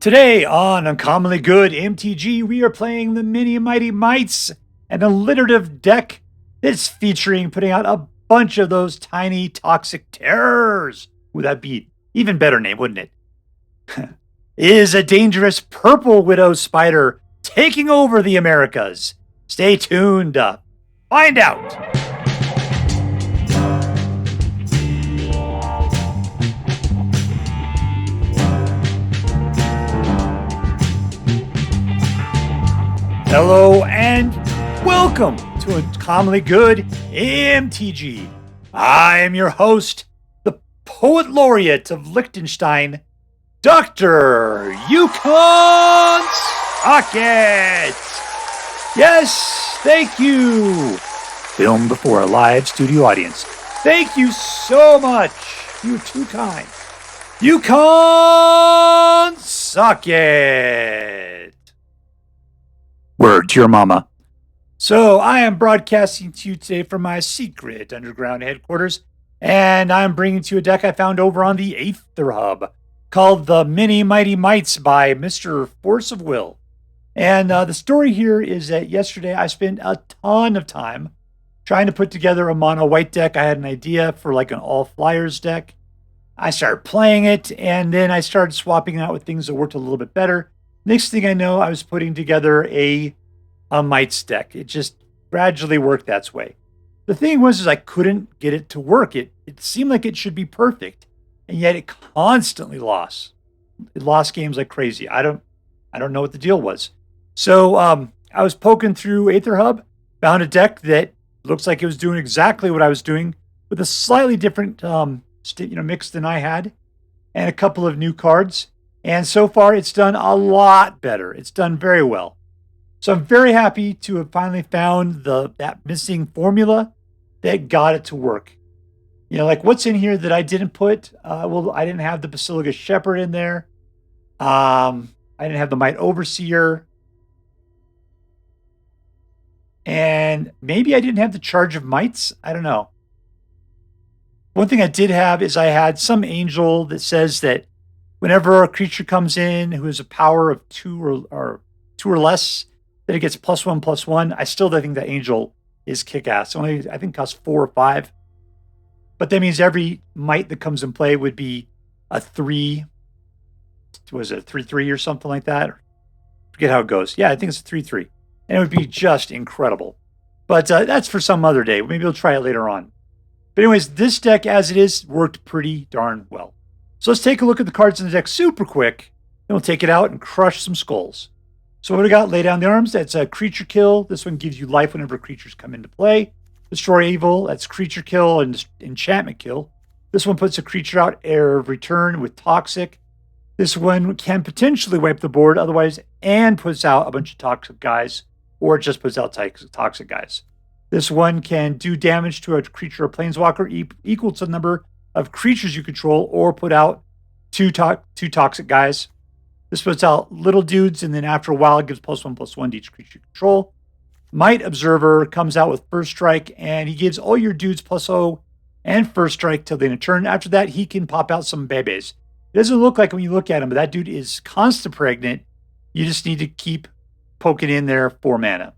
Today on Uncommonly Good MTG, we are playing the Mini Mighty Mites, an alliterative deck that's featuring putting out a bunch of those tiny toxic terrors. Ooh, that'd be even better name, wouldn't it? Is a dangerous purple widow spider taking over the Americas? Stay tuned. Find out. Hello and welcome to Uncommonly Good MTG. I am your host, the Poet Laureate of Liechtenstein, Dr. Yukon Socket. Yes, thank you. Filmed before a live studio audience. Thank you so much. You're too kind. Yukon Socket. Word to your mama. So I am broadcasting to you today from my secret underground headquarters, and I'm bringing to you a deck I found over on the Aether Hub called the Mini Mighty Mites by Mr. Force of Will. And the story here is that yesterday I spent a ton of time trying to put together a mono white deck. I had an idea for like an all flyers deck. I started playing it, and then I started swapping it out with things that worked a little bit better. Next thing I know, I was putting together a Mites deck. It just gradually worked that way. The thing was, is I couldn't get it to work. It seemed like it should be perfect, and yet it constantly lost. It lost games like crazy. I don't know what the deal was. So I was poking through Aether Hub, found a deck that looks like it was doing exactly what I was doing with a slightly different mix than I had, and a couple of new cards. And so far, it's done a lot better. It's done very well. So I'm very happy to have finally found that missing formula that got it to work. You know, like what's in here that I didn't put? Well, I didn't have the Basilica Shepherd in there. I didn't have the Mite Overseer. And maybe I didn't have the Charge of Mites. I don't know. One thing I did have is I had some angel that says that whenever a creature comes in who has a power of two or less, that it gets +1/+1. I still think that angel is kick-ass. Only, I think, costs 4 or 5. But that means every mite that comes in play would be a 3. Was it a 3/3 or something like that? Forget how it goes. Yeah, I think it's a 3/3. And it would be just incredible. But that's for some other day. Maybe we'll try it later on. But anyways, this deck, as it is, worked pretty darn well. So let's take a look at the cards in the deck super quick. Then we'll take it out and crush some skulls. So what do we got? Lay down the arms. That's a creature kill. This one gives you life whenever creatures come into play. Destroy evil. That's creature kill and enchantment kill. This one puts a creature out, heir of return with toxic. This one can potentially wipe the board otherwise and puts out a bunch of toxic guys, or it just puts out toxic guys. This one can do damage to a creature or planeswalker equal to the number of creatures you control, or put out two toxic guys. This puts out little dudes, and then after a while, it gives +1/+1 to each creature you control. Mite Observer comes out with first strike, and he gives all your dudes +0 and first strike till the end of turn. After that, he can pop out some bebes. It doesn't look like when you look at him, but that dude is constant pregnant. You just need to keep poking in there for mana.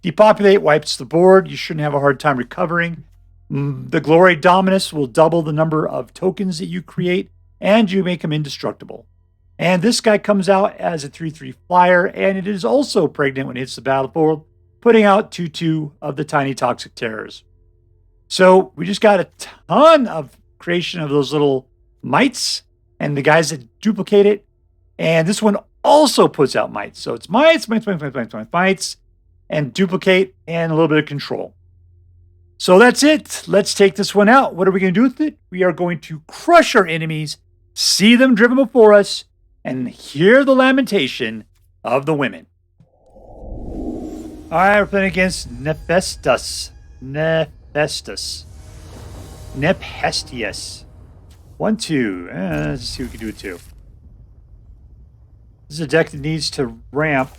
Depopulate wipes the board. You shouldn't have a hard time recovering. The Glory Dominus will double the number of tokens that you create, and you make them indestructible. And this guy comes out as a 3/3 flyer, and it is also pregnant when it hits the battlefield, putting out 2/2 of the tiny toxic terrors. So we just got a ton of creation of those little mites and the guys that duplicate it. And this one also puts out mites. So it's mites, and duplicate, and a little bit of control. So that's it. Let's take this one out. What are we going to do with it? We are going to crush our enemies, see them driven before us, and hear the lamentation of the women. All right, we're playing against Nephestus. 1/2. Let's see what we can do with 2. This is a deck that needs to ramp,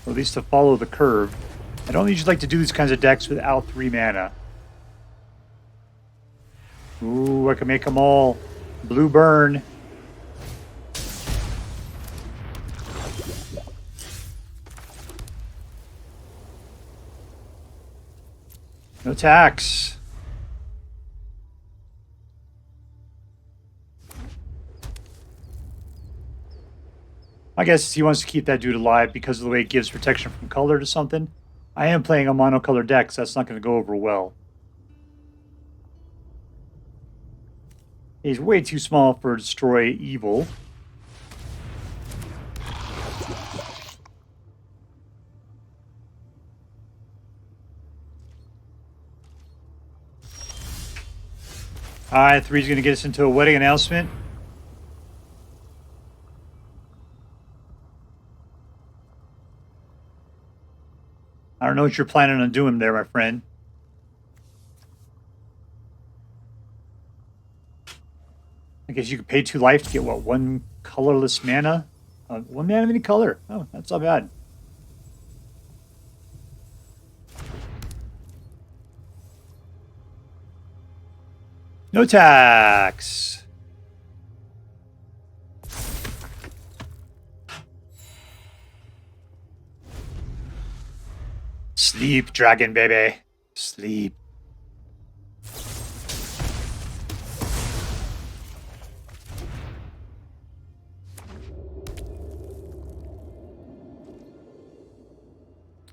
or at least to follow the curve. I don't usually like to do these kinds of decks without 3 mana. Ooh, I can make them all blue burn. No tax. I guess he wants to keep that dude alive because of the way it gives protection from color to something. I am playing a monocolor deck, so that's not going to go over well. He's way too small for Destroy Evil. Alright, 3's going to get us into a wedding announcement. I don't know what you're planning on doing there, my friend. I guess you could pay 2 life to get, what, 1 colorless mana? 1 mana of any color. Oh, that's not bad. No tax. Sleep, dragon baby. Sleep.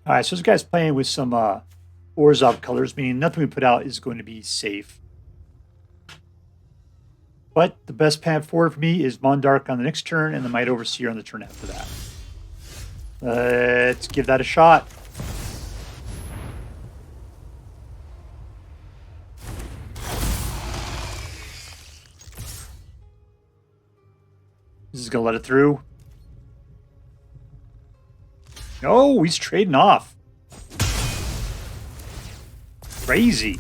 Alright, so this guy's playing with some Orzhov colors, meaning nothing we put out is going to be safe. But the best path forward for me is Mondrak on the next turn and the Mite Overseer on the turn after that. Let's give that a shot. This is going to let it through. No, he's trading off. Crazy.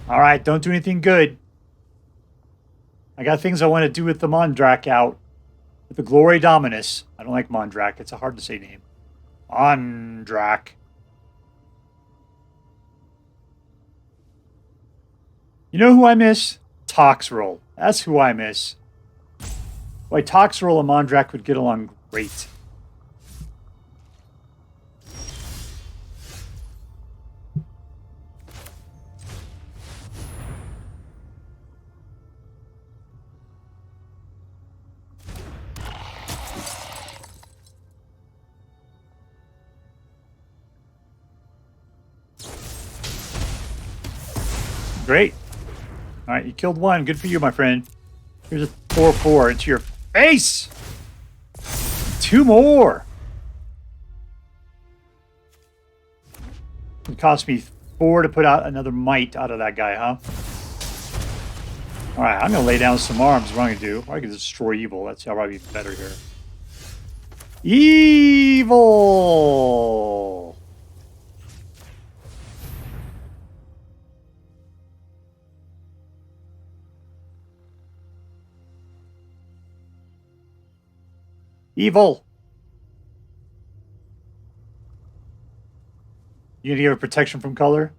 All right, don't do anything good. I got things I want to do with the Mondrak out. With the Glory Dominus. I don't like Mondrak. It's a hard to say name. Mondrak. You know who I miss? Toxroll. That's who I miss. Why Toxroll and Mondrak would get along great. Great. All right, you killed 1. Good for you, my friend. Here's a 4/4 into your face. 2 more. It cost me 4 to put out another Mite out of that guy, huh? All right, I'm going to lay down some arms. What I'm going to do, I can destroy evil. That's probably better here. Evil. Evil. You gonna give a protection from color?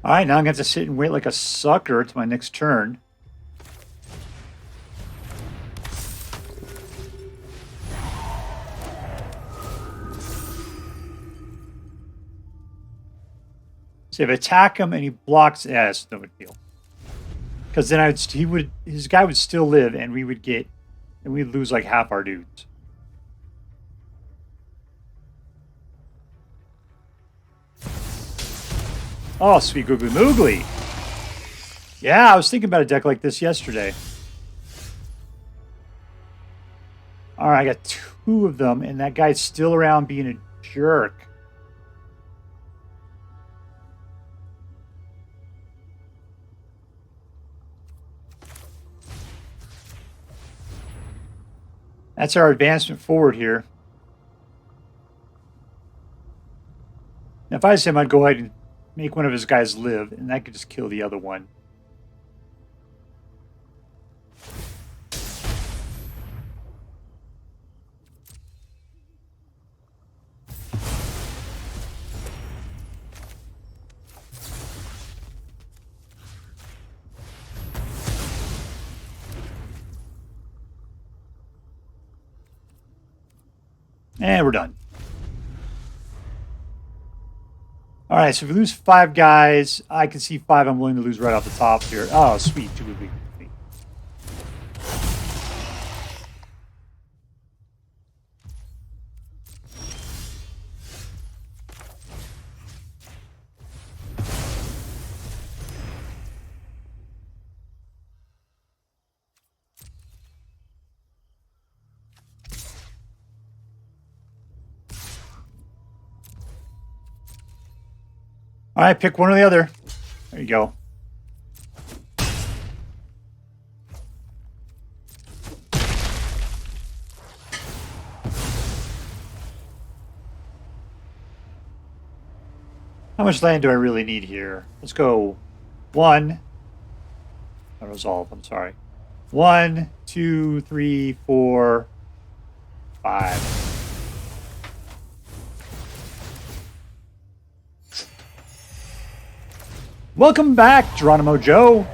Alright, now I'm gonna have to sit and wait like a sucker to my next turn. So if I attack him and he blocks, yeah, it's no big deal. Because then his guy would still live, and we'd lose like half our dudes. Oh, sweet googly moogly. Yeah, I was thinking about a deck like this yesterday. All right, I got 2 of them, and that guy's still around being a jerk. That's our advancement forward here. Now, If I was him, I'd go ahead and make one of his guys live, and that could just kill the other one. And we're done. All right, so if we lose 5 guys, I can see 5 I'm willing to lose right off the top here. Oh, sweet. Too big. All right, pick one or the other. There you go. How much land do I really need here? Let's go 1. Resolve, I'm sorry. 1, 2, 3, 4, 5. Welcome back, Geronimo Joe.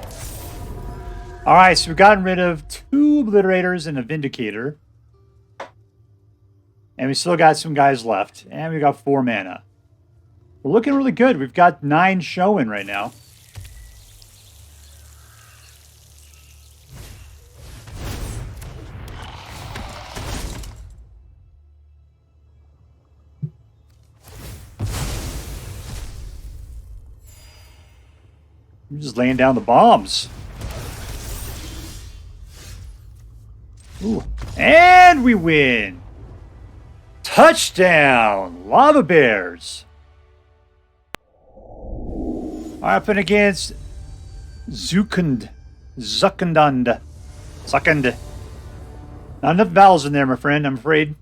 All right, so we've gotten rid of 2 Obliterators and a Vindicator. And we still got some guys left. And we got 4 mana. We're looking really good. We've got 9 showing right now. I'm just laying down the bombs. Ooh. And we win. Touchdown, Lava Bears. All right, up and against Tzuknd. Not enough vowels in there, my friend, I'm afraid.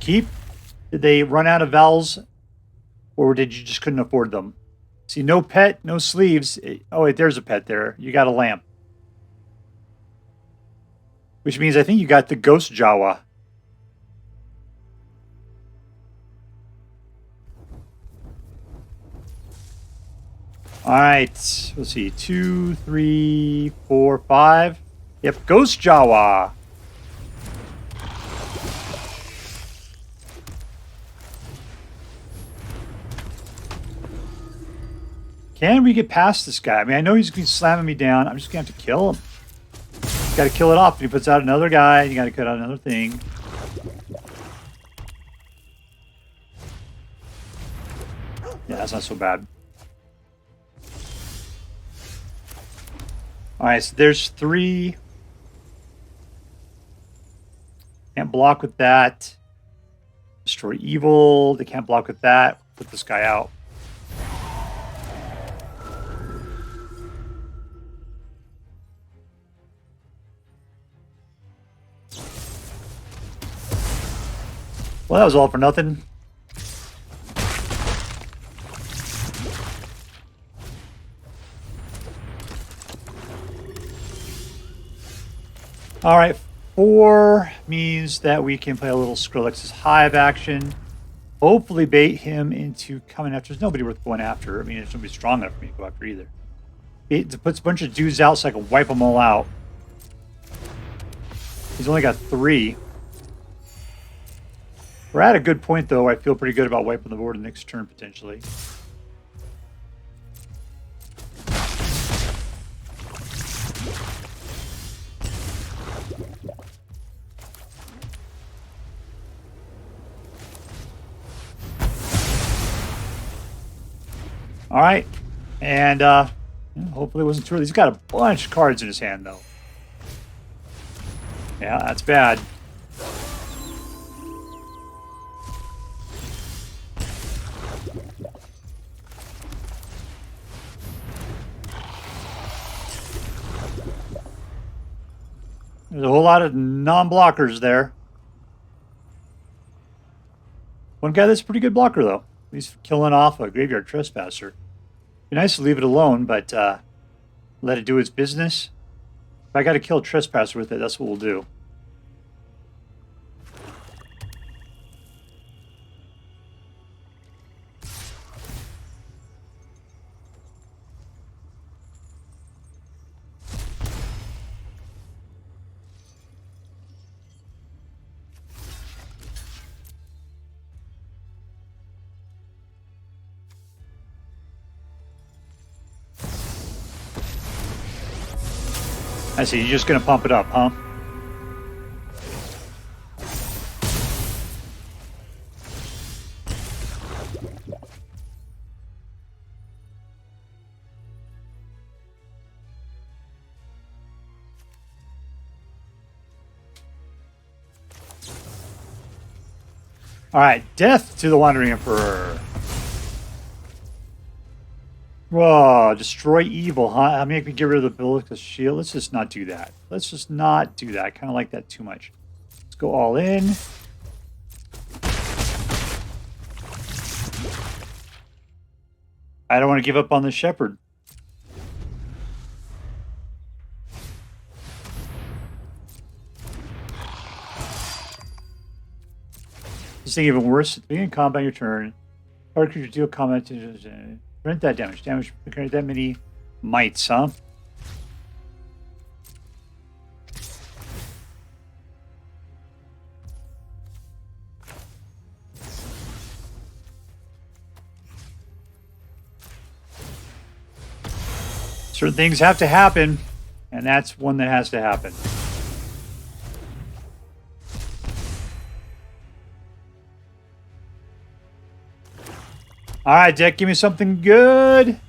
Keep? Did they run out of vowels? Or did you just couldn't afford them? See, no pet, no sleeves. Oh, wait, there's a pet there. You got a lamp. Which means I think you got the Ghost Jawa. All right, let's see. 2, 3, 4, 5. Yep, Ghost Jawa. Can we get past this guy? I mean, I know he's going to be slamming me down. I'm just going to have to kill him. Got to kill it off. He puts out another guy. You got to cut out another thing. Yeah, that's not so bad. All right, so there's 3. Can't block with that. Destroy evil. They can't block with that. Put this guy out. Well, that was all for nothing. All right, 4 means that we can play a little Skrellex's Hive action. Hopefully bait him into coming after. There's nobody worth going after. I mean, there's nobody strong enough for me to go after either. It puts a bunch of dudes out so I can wipe them all out. He's only got 3. We're at a good point, though. I feel pretty good about wiping the board the next turn, potentially. All right. And hopefully it wasn't too early. He's got a bunch of cards in his hand, though. Yeah, that's bad. There's a whole lot of non-blockers there. One guy that's a pretty good blocker, though. At least killing off a graveyard trespasser. Be nice to leave it alone, but let it do its business. If I got to kill a trespasser with it, that's what we'll do. I see, you're just going to pump it up, huh? All right, death to the Wandering Emperor. Whoa, destroy evil, huh? Make me get rid of the Basilica shield. Let's just not do that. Let's just not do that. I kind of like that too much. Let's go all in. I don't want to give up on the Shepherd. This thing even worse. At the beginning of combat, your turn. Target creature deal combat. Prevent that damage. Damage that many mites, huh? Certain things have to happen, and that's one that has to happen. All right, deck, give me something good.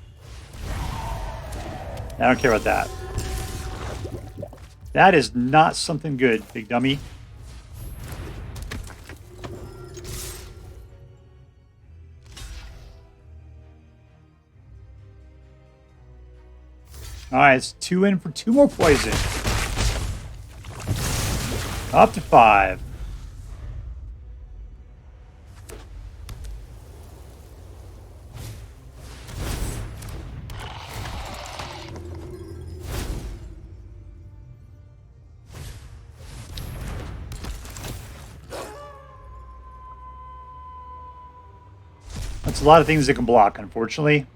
I don't care about that. That is not something good, big dummy. All right, it's 2 in for 2 more poison. Up to 5. That's a lot of things that can block, unfortunately.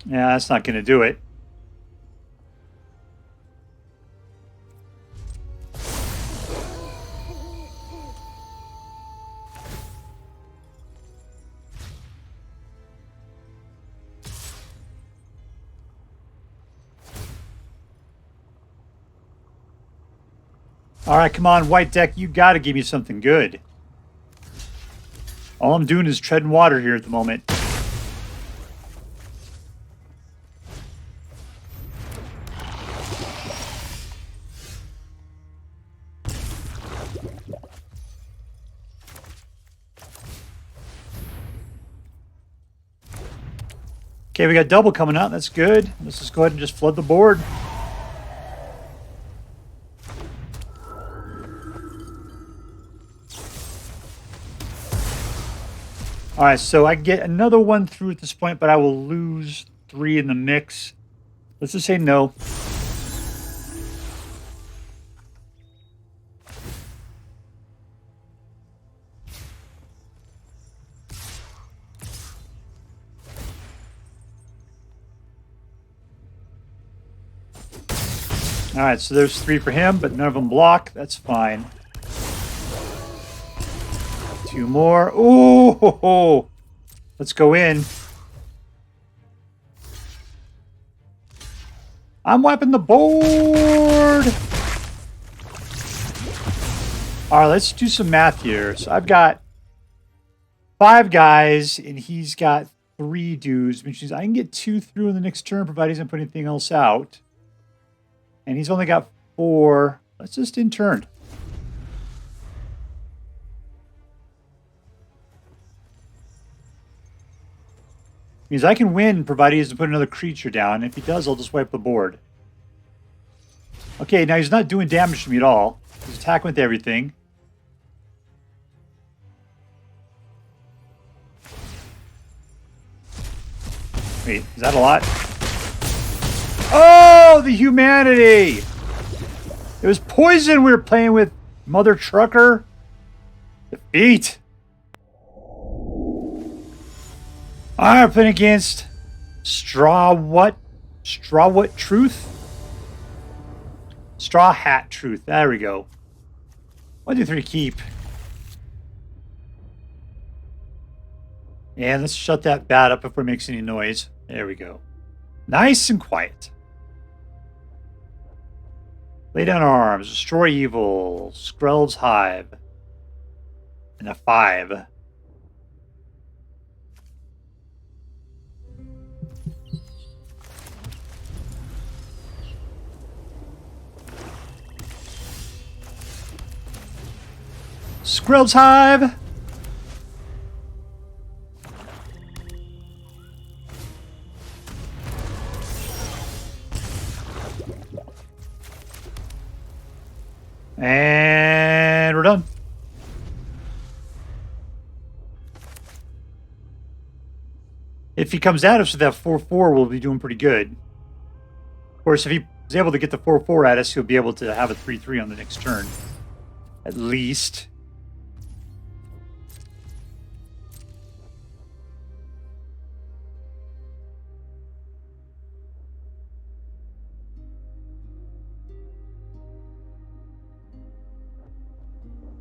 Yeah, that's not going to do it. All right, come on, white deck. You got to give me something good. All I'm doing is treading water here at the moment. Okay, we got double coming out. That's good. Let's just go ahead and just flood the board. All right, so I get another one through at this point, but I will lose 3 in the mix. Let's just say no. All right, so there's 3 for him, but none of them block. That's fine. 2 more. Ooh, ho, ho. Let's go in. I'm wiping the board. All right, let's do some math here. So I've got 5 guys, and he's got 3 dudes, which means I can get 2 through in the next turn, provided he doesn't put anything else out. And he's only got 4. Let's just in turn. Means I can win provided he doesn't put another creature down. If he does, I'll just wipe the board. Okay, now he's not doing damage to me at all. He's attacking with everything. Wait, is that a lot? Oh, the humanity! It was poison we were playing with, Mother Trucker. Defeat. I'm playing against strawhat truth? Straw hat truth. There we go. 1, 2, 3, keep. And let's shut that bat up before it makes any noise. There we go. Nice and quiet. Lay down arms. Destroy evil. Skrelv's Hive. And a 5. Skrelv's Hive. And we're done. If he comes at us with that 4/4, we'll be doing pretty good. Of course, if he is able to get the 4/4 at us, he'll be able to have a 3/3 on the next turn. At least.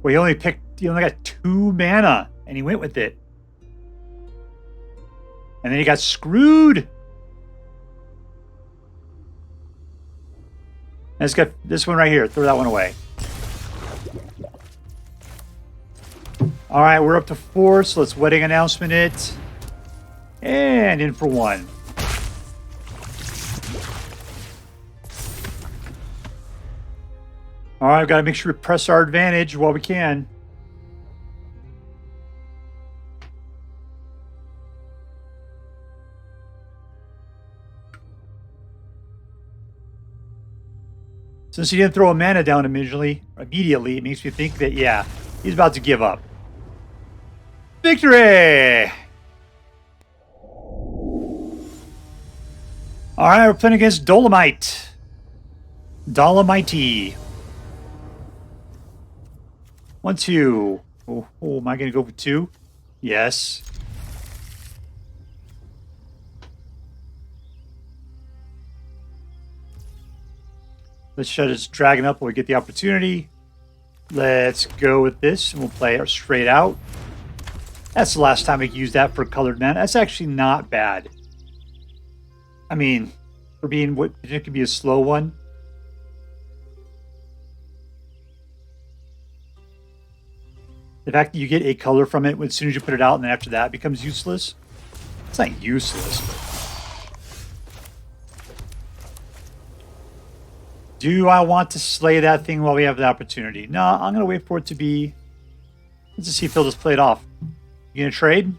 Well, he only got 2 mana, and he went with it. And then he got screwed. And it's got this one right here. Throw that one away. All right, we're up to 4, so let's wedding announcement it. And in for 1. All right, I've got to make sure we press our advantage while we can. Since he didn't throw a mana down immediately, it makes me think that, yeah, he's about to give up. Victory! All right, we're playing against Dolomyte. Dolomyte. 1, 2. Oh, am I going to go for 2? Yes. Let's shut his dragon up when we get the opportunity. Let's go with this, and we'll play it straight out. That's the last time we can use that for colored mana. That's actually not bad. I mean, for being what it could be a slow one. The fact that you get a color from it as soon as you put it out, and then after that it becomes useless. It's not useless. Do I want to slay that thing while we have the opportunity? No, I'm going to wait for it to be... Let's just see if he'll just play it off. You going to trade?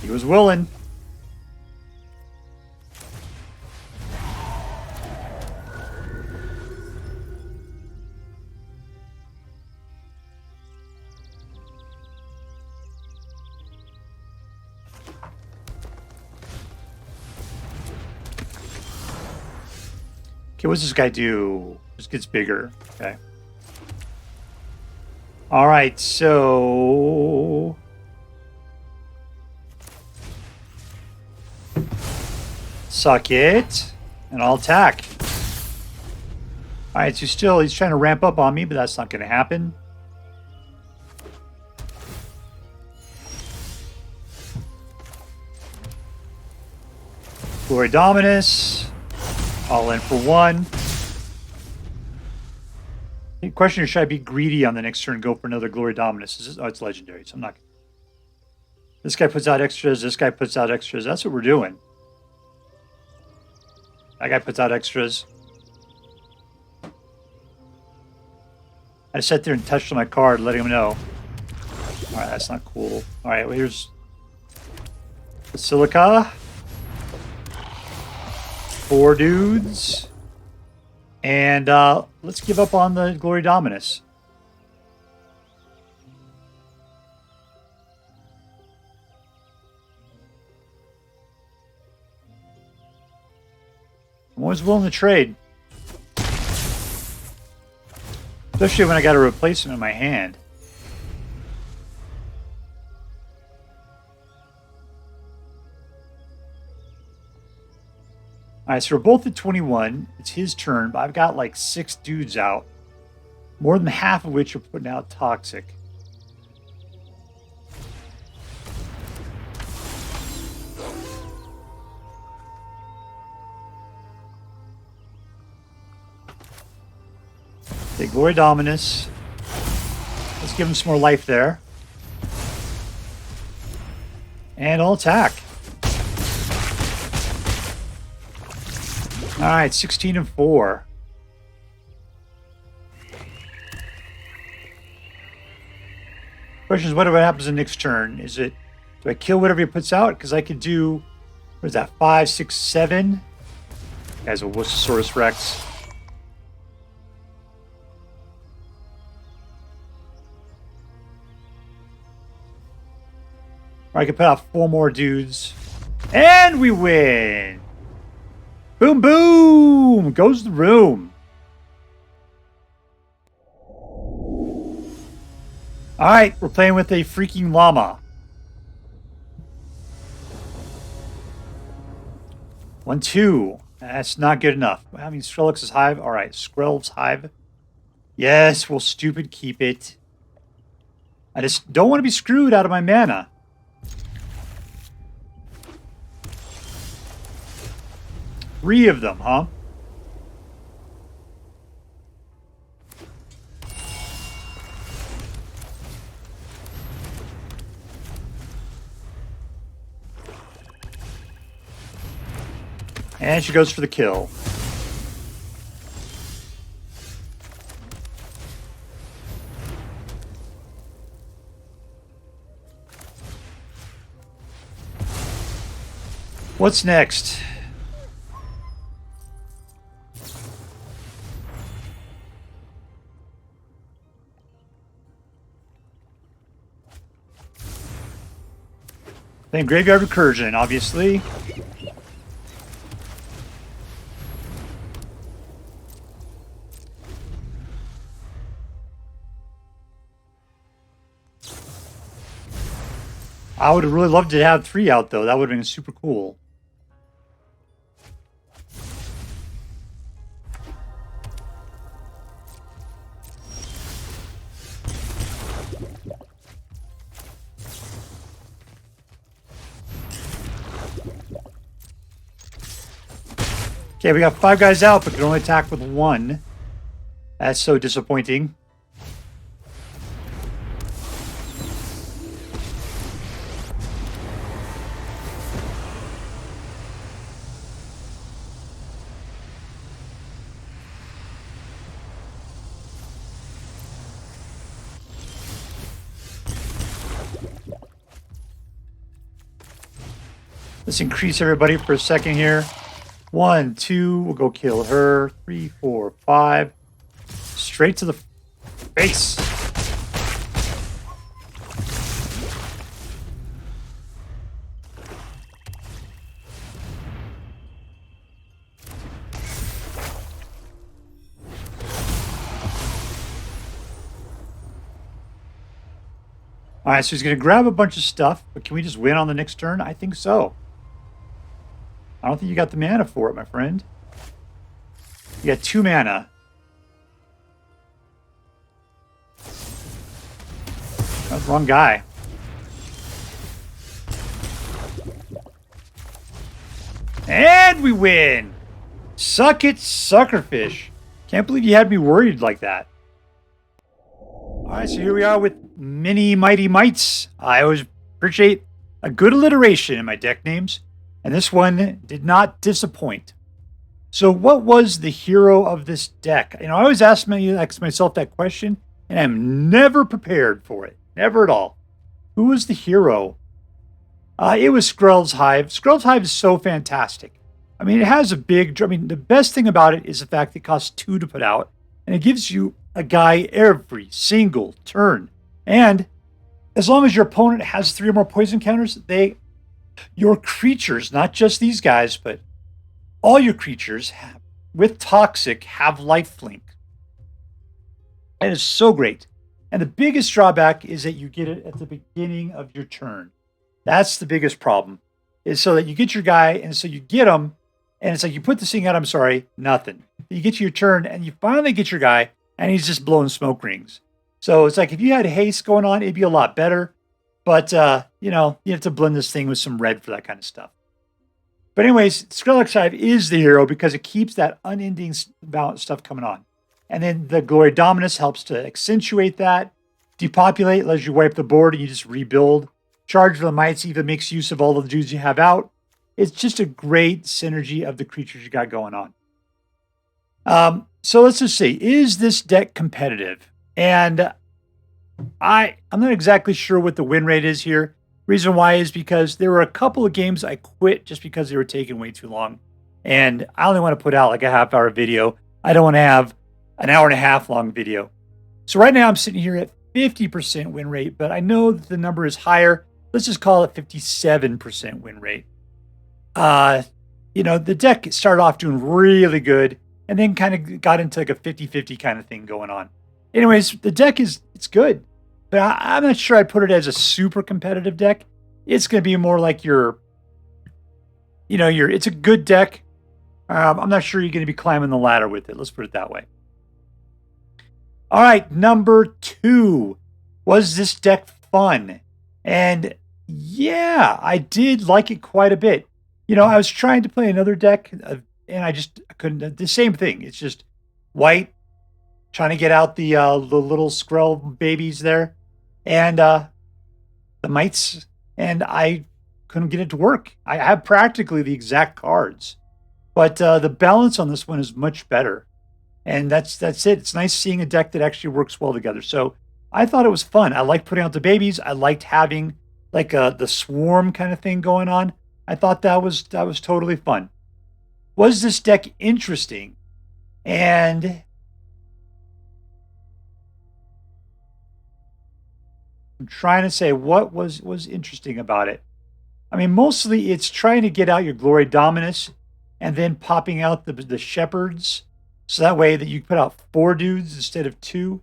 He was willing. Okay, what's this guy do? Just gets bigger. Okay. All right, so... Suck it, and I'll attack. All right, so he's trying to ramp up on me, but that's not going to happen. Glory Dominus. All in for 1. The question is, should I be greedy on the next turn and go for another Glory Dominus? Oh, it's legendary, so I'm not. This guy puts out extras. This guy puts out extras. That's what we're doing. That guy puts out extras. I sat there and touched on my card, letting him know. All right, that's not cool. All right, well, here's Basilica. 4 dudes. And let's give up on the Glory Dominus. I'm always willing to trade. Especially when I got a replacement in my hand. Alright, so we're both at 21. It's his turn, but I've got like 6 dudes out. More than half of which are putting out Toxic. Okay, Glory Dominus. Let's give him some more life there. And I'll attack. Alright, 16 and 4. Question is, what happens in next turn? Is it, do I kill whatever he puts out? Because I could do, what is that, 5, 6, 7? Guy's a Wussosaurus Rex. Or I could put out 4 more dudes. And we win! Boom, boom! Goes the room. Alright, we're playing with a freaking llama. 1, 2. That's not good enough. I mean, Skrelv's Hive. Alright, Skrelv's Hive. Yes, we'll stupid keep it. I just don't want to be screwed out of my mana. Three of them, huh? And she goes for the kill. What's next? Then Graveyard Recursion, obviously. I would have really loved to have 3 out, though. That would have been super cool. Okay, we got 5 guys out, but can only attack with 1. That's so disappointing. Let's increase everybody for a second here. 1, 2, we'll go kill her. 3, 4, 5. Straight to the face. All right, so he's going to grab a bunch of stuff, but can we just win on the next turn? I think so. I don't think you got the mana for it, my friend. You got 2 mana. That's the wrong guy. And we win! Suck it, suckerfish. Can't believe you had me worried like that. Alright, so here we are with mini mighty mites. I always appreciate a good alliteration in my deck names. And this one did not disappoint. So what was the hero of this deck? You know, I always ask myself that question. and I'm never prepared for it. Never at all. Who was the hero? It was Skrelv's Hive. Skrelv's Hive is so fantastic. I mean, it has a big... I mean, the best thing about it is the fact it costs 2 to put out, and it gives you a guy every single turn. And as long as your opponent has 3 or more poison counters, your creatures, not just these guys, but all your creatures with Toxic have lifelink. It is so great. And the biggest drawback is that you get it at the beginning of your turn. That's the biggest problem, is so that you get your guy, and so you get him, and it's like you put this thing out, I'm sorry, nothing. You get to your turn, and you finally get your guy, and he's just blowing smoke rings. So it's like if you had haste going on, it'd be a lot better. But, you know, you have to blend this thing with some red for that kind of stuff. But anyways, Skrelv's Hive is the hero because it keeps that unending stuff coming on. And then the Glory Dominus helps to accentuate that. Depopulate lets you wipe the board and you just rebuild. Charge the Mites even makes use of all the dudes you have out. It's just a great synergy of the creatures you got going on. So let's just see. Is this deck competitive? And I'm not exactly sure what the win rate is here. Reason why is because there were a couple of games I quit just because they were taking way too long. And I only want to put out like a half-hour video. I don't want to have an hour and a half long video. So right now I'm sitting here at 50% win rate, but I know that the number is higher. Let's just call it 57% win rate. You know, the deck started off doing really good and then kind of got into like a 50-50 kind of thing going on. Anyways, the deck it's good, but I'm not sure I'd put it as a super competitive deck. It's going to be more like it's a good deck. I'm not sure you're going to be climbing the ladder with it. Let's put it that way. All right, number 2. Was this deck fun? And yeah, I did like it quite a bit. You know, I was trying to play another deck, and I couldn't. The same thing. It's just white, trying to get out the little Skrelv babies there, and the mites, and I couldn't get it to work. I have practically the exact cards, but the balance on this one is much better, and that's it. It's nice seeing a deck that actually works well together. So I thought it was fun. I liked putting out the babies. I liked having like the swarm kind of thing going on. I thought that was totally fun. Was this deck interesting? And I'm trying to say what was interesting about it. I mean, mostly it's trying to get out your Glory Dominus and then popping out the Shepherds. So that way that you put out 4 dudes instead of 2.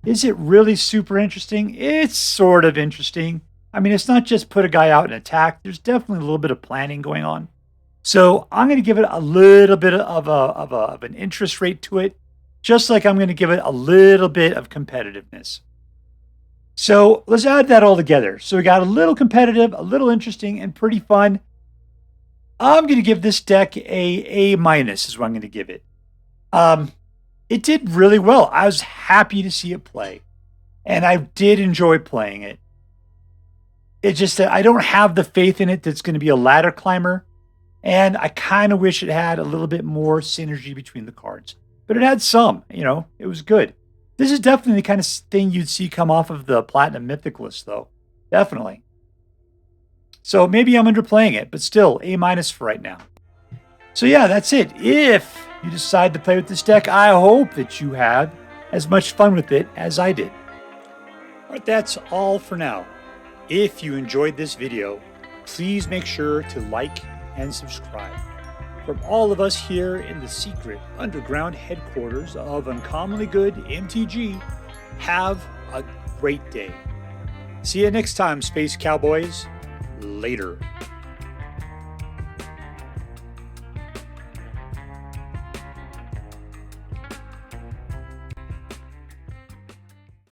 Is it really super interesting? It's sort of interesting. I mean, it's not just put a guy out and attack. There's definitely a little bit of planning going on. So I'm going to give it a little bit of an interest rate to it, just like I'm going to give it a little bit of competitiveness. So let's add that all together. So we got a little competitive, a little interesting, and pretty fun. I'm going to give this deck A- is what I'm going to give it. It did really well. I was happy to see it play, and I did enjoy playing it. It's just that I don't have the faith in it that's going to be a ladder climber, and I kind of wish it had a little bit more synergy between the cards. But it had some, it was good. This is definitely the kind of thing you'd see come off of the Platinum Mythic list, though. Definitely. So maybe I'm underplaying it, but still, A- for right now. So yeah, that's it. If you decide to play with this deck, I hope that you had as much fun with it as I did. All right, that's all for now. If you enjoyed this video, please make sure to like and subscribe. From all of us here in the secret underground headquarters of Uncommonly Good MTG, have a great day. See you next time, Space Cowboys. Later.